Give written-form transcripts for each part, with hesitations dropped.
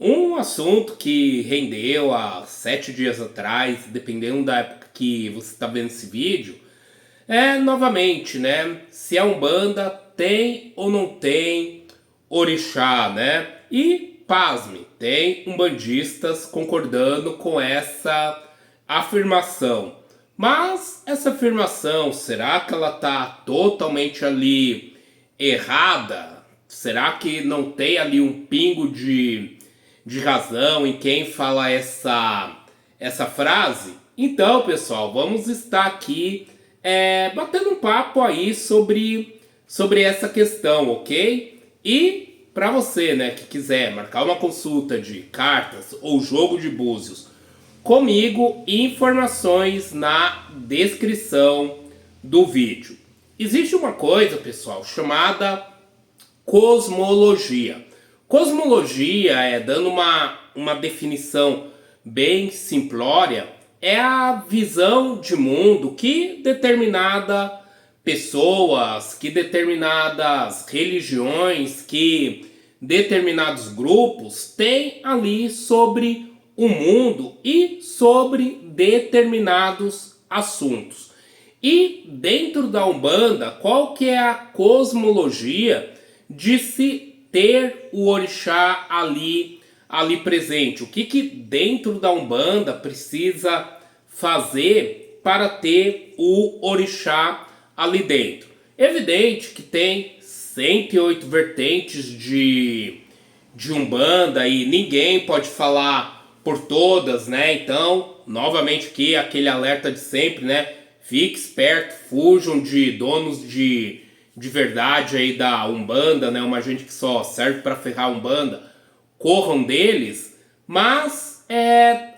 Um assunto que rendeu há 7 dias atrás, dependendo da época que você está vendo esse vídeo, é novamente, né? Se a Umbanda tem ou não tem orixá, né? E, pasme, tem umbandistas concordando com essa afirmação. Mas essa afirmação, será que ela está totalmente ali errada? Será que não tem ali um pingo de razão em quem fala essa frase? Então, pessoal, vamos estar aqui batendo um papo aí sobre essa questão, ok? E para você, né, que quiser marcar uma consulta de cartas ou jogo de búzios comigo, informações na descrição do vídeo. Existe uma coisa, pessoal, chamada cosmologia. Cosmologia, dando uma definição bem simplória, é a visão de mundo que determinada pessoas, que determinadas religiões, que determinados grupos têm ali sobre o mundo e sobre determinados assuntos. E dentro da Umbanda, qual que é a cosmologia de se ter o orixá ali presente? O que dentro da Umbanda precisa fazer para ter o orixá ali dentro? Evidente que tem 108 vertentes de Umbanda e ninguém pode falar por todas, né? Então, novamente aqui, aquele alerta de sempre, né? Fique esperto, fujam de donos de verdade aí da Umbanda, né? Uma gente que só serve para ferrar a Umbanda, corram deles, mas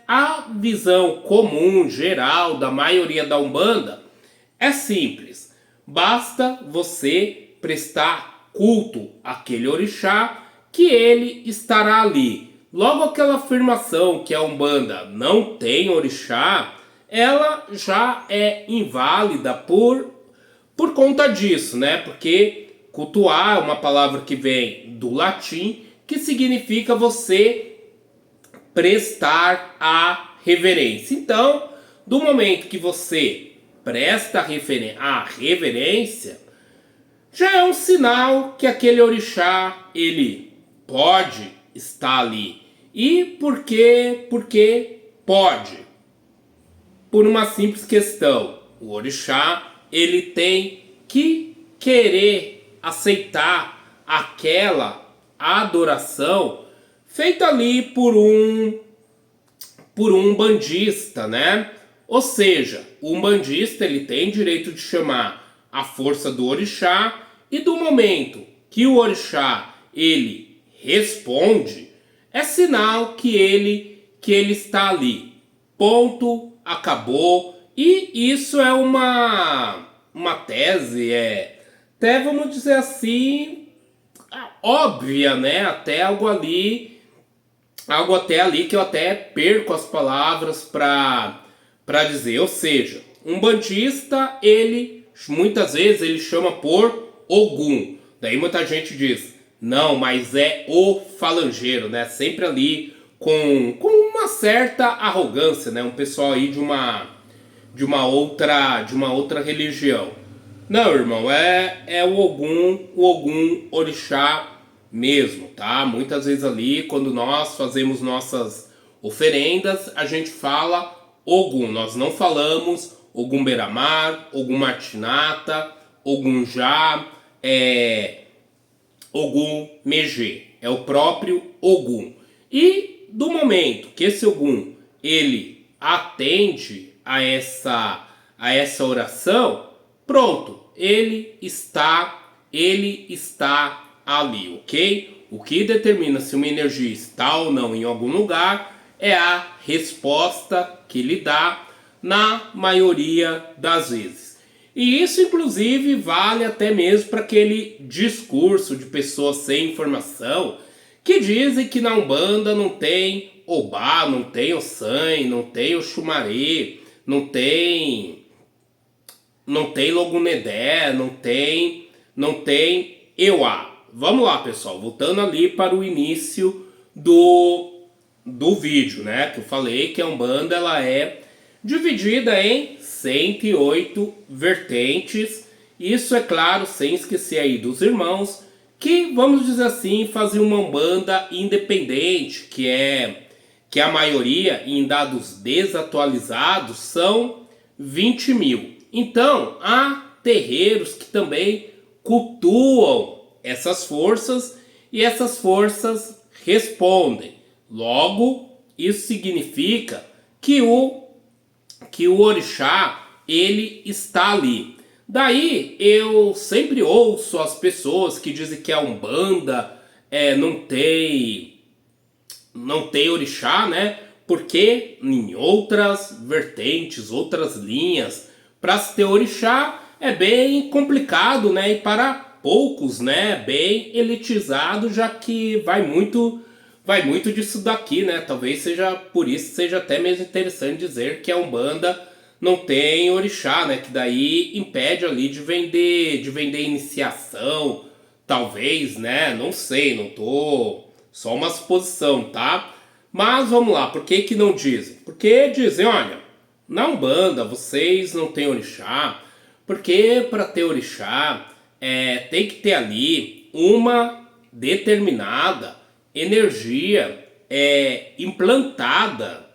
a visão comum, geral, da maioria da Umbanda é simples. Basta você prestar culto àquele orixá que ele estará ali. Logo, aquela afirmação que a Umbanda não tem orixá, ela já é inválida por conta disso, né? Porque cultuar é uma palavra que vem do latim, que significa você prestar a reverência. Então, do momento que você presta a reverência, já é um sinal que aquele orixá, ele pode estar ali. E por quê? Porque pode. Por uma simples questão. O orixá, ele tem que querer aceitar aquela adoração feita ali por um umbandista, né? Ou seja, o umbandista, ele tem direito de chamar a força do orixá, e do momento que o orixá ele responde, é sinal que ele está ali. Ponto, acabou. E isso é uma tese, até vamos dizer assim, óbvia, né? Até algo até ali que eu até perco as palavras para dizer. Ou seja, um bandista, ele muitas vezes ele chama por Ogum. Daí muita gente diz, não, mas é o falangeiro, né? Sempre ali com uma certa arrogância, né? Um pessoal aí de uma outra religião. Não, irmão, é o Ogum orixá mesmo, tá? Muitas vezes ali, quando nós fazemos nossas oferendas, a gente fala Ogum. Nós não falamos Ogum Beramar, Ogum Matinata, Ogum Já, Ogum Megê. É o próprio Ogum. E do momento que esse Ogum, ele atende a essa oração, pronto, ele está ali, ok? O que determina se uma energia está ou não em algum lugar é a resposta que ele dá na maioria das vezes. E isso, inclusive, vale até mesmo para aquele discurso de pessoas sem informação que dizem que na Umbanda não tem Obá, não tem Ossan, não tem Oxumaré, não tem Logunedé, não tem Euá. Vamos lá, pessoal, voltando ali para o início do, do vídeo, né? Que eu falei que a Umbanda ela é dividida em 108 vertentes. Isso, é claro, sem esquecer aí dos irmãos, que, vamos dizer assim, faziam uma Umbanda independente, que a maioria, em dados desatualizados, são 20 mil. Então, há terreiros que também cultuam essas forças e essas forças respondem. Logo, isso significa que o orixá, ele está ali. Daí eu sempre ouço as pessoas que dizem que a Umbanda não tem orixá, né? Porque em outras vertentes, outras linhas, para se ter orixá é bem complicado, né? E para poucos, né? Bem elitizado, já que vai muito disso daqui, né? Talvez seja por isso seja até mesmo interessante dizer que a Umbanda não tem orixá, né? Que daí impede ali de vender iniciação, talvez, né? Não sei, não tô só uma suposição, tá? Mas vamos lá, por que que não dizem? Porque dizem, olha, na Umbanda vocês não têm orixá, porque para ter orixá tem que ter ali uma determinada energia implantada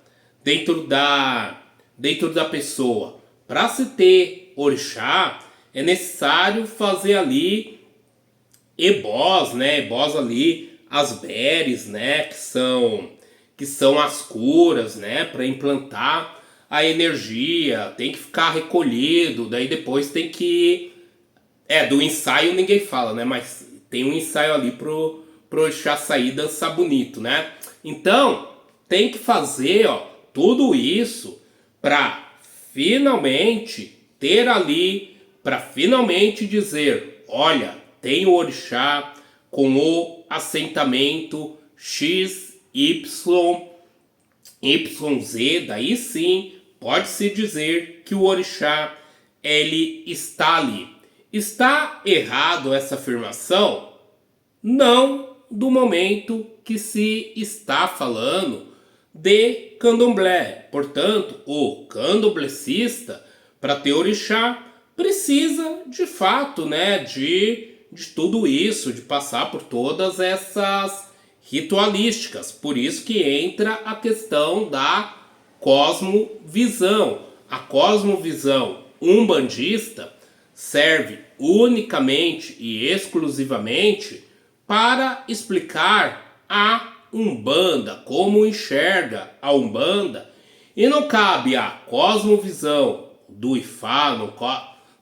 dentro da pessoa. Para se ter orixá, é necessário fazer ali ebós, né? Ebós ali, as beres, né? Que são as curas, né? Para implantar a energia, tem que ficar recolhido, daí depois tem que... do ensaio ninguém fala, né? Mas tem um ensaio ali pro orixá sair dançar bonito, né? Então, tem que fazer, ó, tudo isso para finalmente ter ali, para finalmente dizer, olha, tem o orixá com o assentamento X, Y, YZ, daí sim pode-se dizer que o orixá ele está ali. Está errado essa afirmação? Não, do momento que se está falando de candomblé. Portanto, o candomblecista, para ter orixá, precisa de fato, né, de tudo isso, de passar por todas essas ritualísticas. Por isso que entra a questão da cosmovisão. A cosmovisão umbandista serve unicamente e exclusivamente para explicar a Umbanda, como enxerga a Umbanda, e não cabe a cosmovisão do Ifá,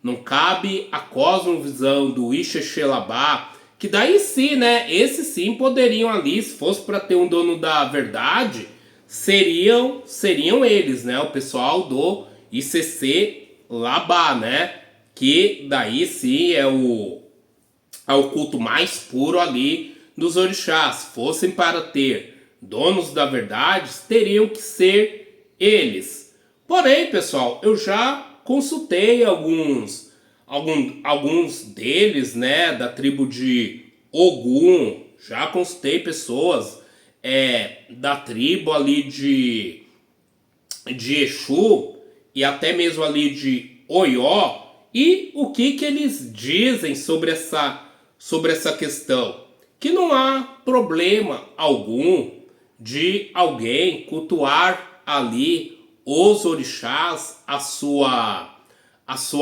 não cabe a cosmovisão do Ixexelabá, que daí sim, né, esses sim poderiam ali, se fosse para ter um dono da verdade, seriam eles, né, o pessoal do ICC Labá, né, que daí sim é o culto mais puro ali dos orixás. Fossem para ter donos da verdade, teriam que ser eles. Porém, pessoal, eu já consultei alguns deles, né, da tribo de Ogum. Já consultei pessoas da tribo ali de Exu e até mesmo ali de Oió. E o que eles dizem sobre essa questão? Que não há problema algum de alguém cultuar ali os orixás à sua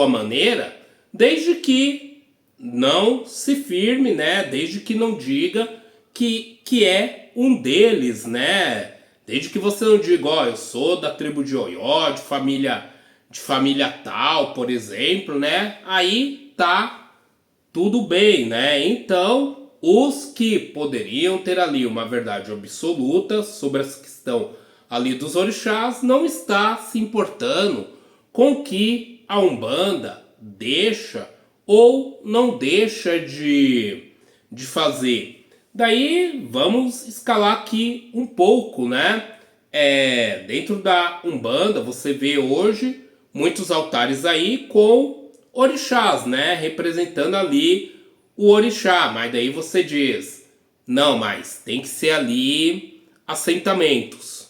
maneira, desde que não se firme, né? Desde que não diga que é um deles, né? Desde que você não diga, ó, eu sou da tribo de Oió, de família tal, por exemplo, né? Aí tá tudo bem, né? Então, os que poderiam ter ali uma verdade absoluta sobre essa questão ali dos orixás não está se importando com o que a Umbanda deixa ou não deixa de fazer. Daí vamos escalar aqui um pouco, né? Dentro da Umbanda você vê hoje muitos altares aí com orixás, né? Representando ali o orixá. Mas daí você diz, Não, mas tem que ser ali assentamentos.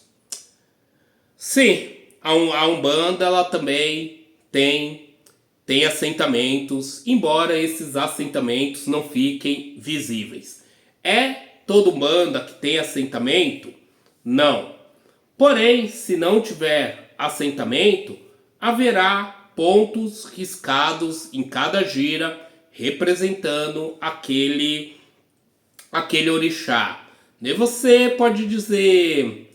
Sim, a Umbanda ela também tem assentamentos, embora esses assentamentos não fiquem visíveis. É toda Umbanda que tem assentamento? Não. Porém, se não tiver assentamento, haverá pontos riscados em cada gira representando aquele orixá. E você pode dizer,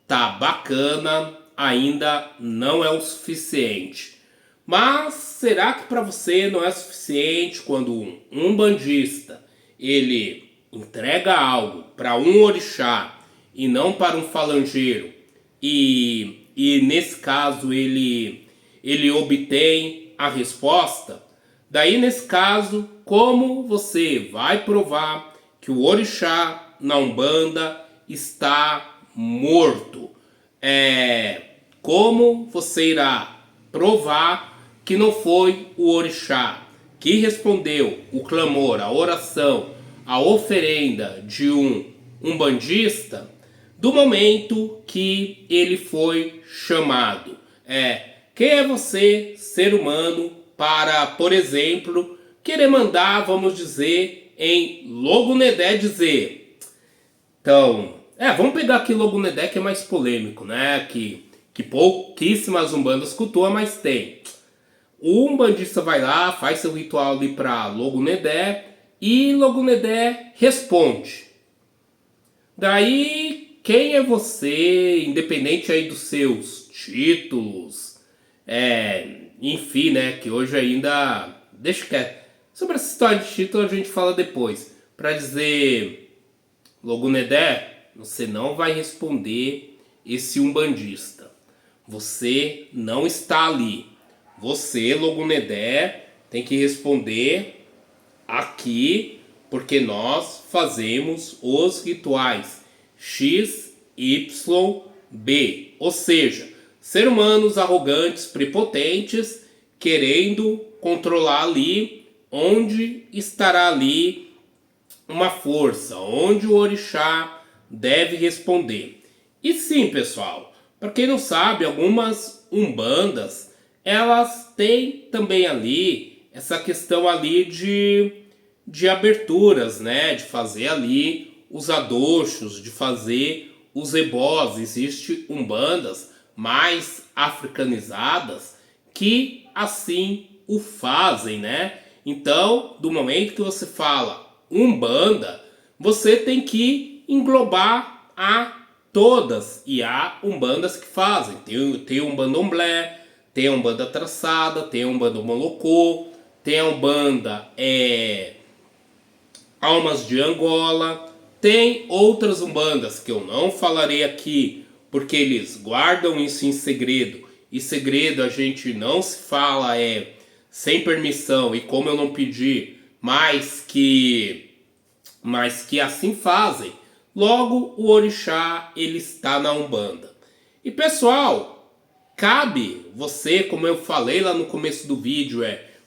tá bacana, ainda não é o suficiente. Mas será que para você não é suficiente quando um umbandista ele entrega algo para um orixá e não para um falangeiro e nesse caso ele obtém a resposta? Daí nesse caso, como você vai provar que o orixá na Umbanda está morto? Como você irá provar que não foi o orixá que respondeu o clamor, a oração, a oferenda de um umbandista do momento que ele foi chamado? Quem é você, ser humano, para, por exemplo, querer mandar, vamos dizer, em Logunedé dizer? Então, vamos pegar aqui Logunedé, que é mais polêmico, né? Que pouquíssimas umbandas cultuam, mas tem. O umbandista vai lá, faz seu ritual ali para Logunedé e Logunedé responde. Daí, quem é você, independente aí dos seus títulos, enfim, né? Que hoje ainda... Deixa quieto. Sobre essa história de título a gente fala depois. Para dizer, Logunedé, você não vai responder esse umbandista. Você não está ali. Você, Logunedé, tem que responder aqui, porque nós fazemos os rituais X, Y, B. Ou seja, ser humanos arrogantes, prepotentes, querendo controlar ali onde estará ali uma força, onde o orixá deve responder. E sim, pessoal, para quem não sabe, algumas umbandas, elas têm também ali essa questão ali de aberturas, né? De fazer ali os adochos, de fazer os ebós. Existe umbandas mais africanizadas que assim o fazem, né? Então, do momento que você fala umbanda, você tem que englobar a todas. E há umbandas que fazem. Tem a Umbandomblé, tem a Umbanda Traçada, tem a Umbanda Molocô, tem a Umbanda Almas de Angola. Tem outras umbandas que eu não falarei aqui, porque eles guardam isso em segredo. E segredo a gente não se fala sem permissão, e como eu não pedi, mas que assim fazem. Logo, o orixá ele está na Umbanda. E pessoal, cabe você, como eu falei lá no começo do vídeo,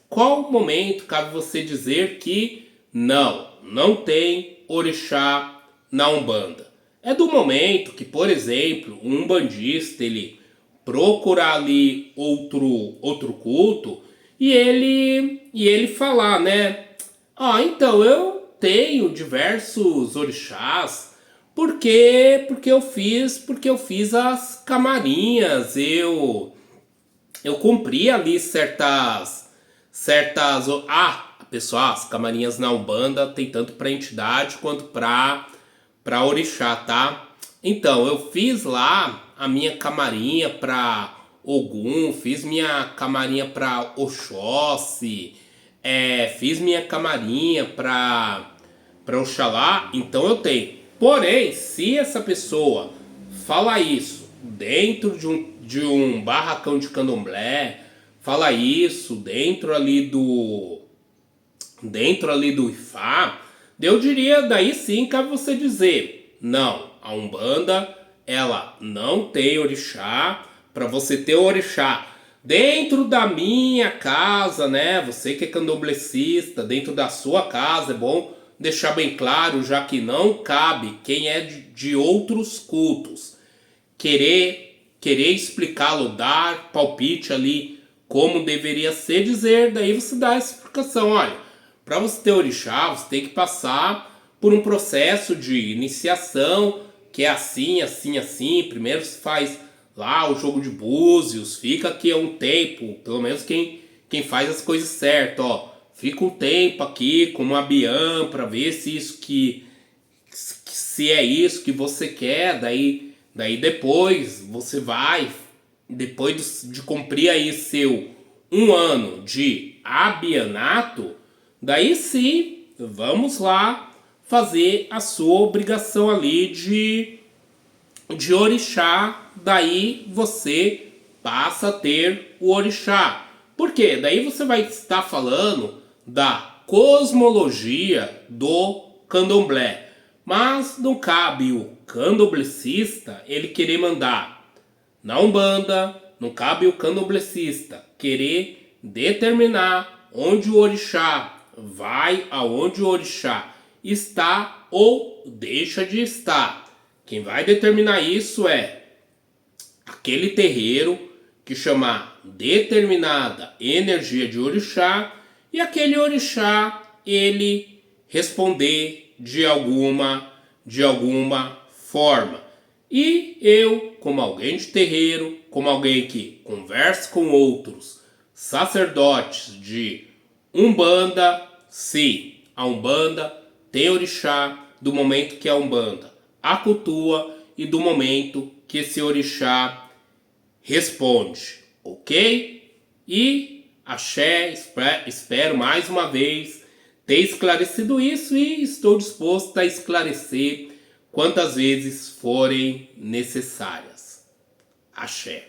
qual momento cabe você dizer que não tem orixá na Umbanda? É do momento que, por exemplo, um umbandista ele procurar ali outro culto e ele falar, né? Então eu tenho diversos orixás porque eu fiz as camarinhas, eu cumpri ali certas pessoal, as camarinhas na Umbanda tem tanto para entidade quanto para orixá, tá? Então, eu fiz lá a minha camarinha para Ogum, fiz minha camarinha para Oxóssi, fiz minha camarinha para Oxalá, então eu tenho. Porém, se essa pessoa fala isso dentro de um barracão de candomblé, fala isso dentro ali do Ifá, eu diria, daí sim cabe você dizer, não, a Umbanda ela não tem orixá. Para você ter orixá dentro da minha casa, né? Você que é candomblecista, dentro da sua casa, é bom deixar bem claro, já que não cabe quem é de outros cultos querer explicá-lo, dar palpite ali como deveria ser, dizer, daí você dá essa explicação. Olha, para você ter orixá, você tem que passar por um processo de iniciação, que é assim, assim, assim. Primeiro você faz lá o jogo de búzios, fica aqui um tempo, pelo menos quem faz as coisas certas, ó. Fica um tempo aqui com uma biã para ver se isso se é isso que você quer, daí depois você vai, depois de cumprir aí seu 1 ano de abianato, daí sim, vamos lá fazer a sua obrigação ali de orixá, daí você passa a ter o orixá. Por quê? Daí você vai estar falando da cosmologia do candomblé. Mas não cabe o candomblecista ele querer mandar na Umbanda, não cabe o candomblecista querer determinar onde o orixá vai, aonde o orixá está ou deixa de estar. Quem vai determinar isso é aquele terreiro que chamar determinada energia de orixá e aquele orixá ele responder de alguma forma. E eu, como alguém de terreiro, como alguém que conversa com outros sacerdotes de Umbanda, sim, a Umbanda tem orixá do momento que a Umbanda a cultua e do momento que esse orixá responde, ok? E axé, espero mais uma vez ter esclarecido isso e estou disposto a esclarecer quantas vezes forem necessárias. Axé.